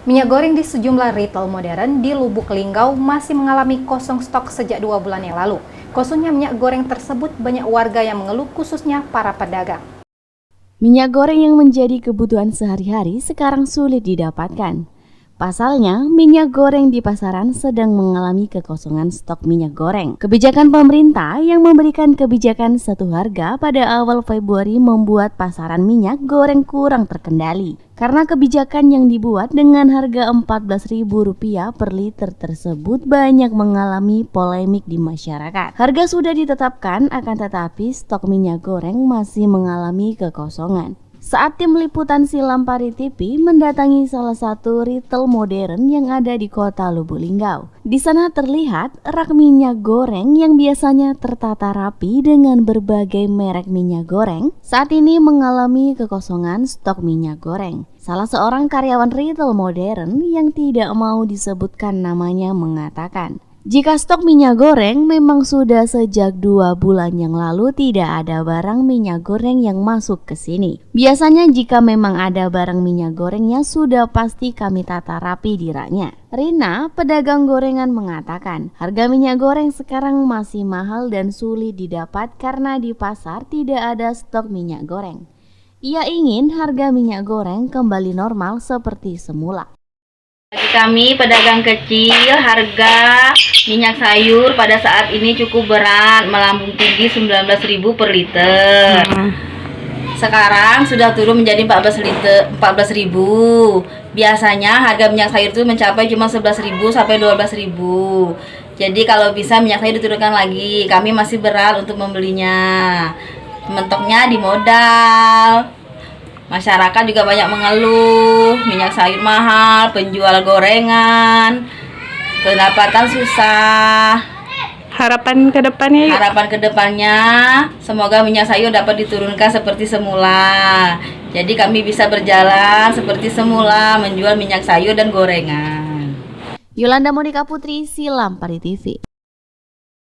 Minyak goreng di sejumlah retail modern di Lubuk Linggau masih mengalami kosong stok sejak 2 bulan yang lalu. Kosongnya minyak goreng tersebut banyak warga yang mengeluh, khususnya para pedagang. Minyak goreng yang menjadi kebutuhan sehari-hari sekarang sulit didapatkan. Pasalnya, minyak goreng di pasaran sedang mengalami kekosongan stok minyak goreng. Kebijakan pemerintah yang memberikan kebijakan satu harga pada awal Februari membuat pasaran minyak goreng kurang terkendali. Karena kebijakan yang dibuat dengan harga Rp14.000 per liter tersebut banyak mengalami polemik di masyarakat. Harga sudah ditetapkan, akan tetapi stok minyak goreng masih mengalami kekosongan. Saat tim liputan Silampari TV mendatangi salah satu retail modern yang ada di kota Lubuk Linggau. Di sana terlihat rak minyak goreng yang biasanya tertata rapi dengan berbagai merek minyak goreng saat ini mengalami kekosongan stok minyak goreng. Salah seorang karyawan retail modern yang tidak mau disebutkan namanya mengatakan, jika stok minyak goreng memang sudah sejak 2 bulan yang lalu tidak ada barang minyak goreng yang masuk ke sini. Biasanya jika memang ada barang minyak gorengnya sudah pasti kami tata rapi di raknya. Rina, pedagang gorengan mengatakan, harga minyak goreng sekarang masih mahal dan sulit didapat karena di pasar tidak ada stok minyak goreng. Ia ingin harga minyak goreng kembali normal seperti semula. Bagi kami pedagang kecil, harga minyak sayur pada saat ini cukup berat, melambung tinggi 19.000 per liter. Sekarang sudah turun menjadi 14.000. Biasanya harga minyak sayur itu mencapai cuma 11.000 sampai 12.000. Jadi kalau bisa minyak sayur diturunkan lagi. Kami masih berat untuk membelinya. Mentoknya di modal. Masyarakat juga banyak mengeluh, minyak sayur mahal, penjual gorengan, pendapatan susah. Harapan ke depannya Semoga minyak sayur dapat diturunkan seperti semula. Jadi kami bisa berjalan seperti semula menjual minyak sayur dan gorengan. Yolanda Monika Putri, Silampari TV.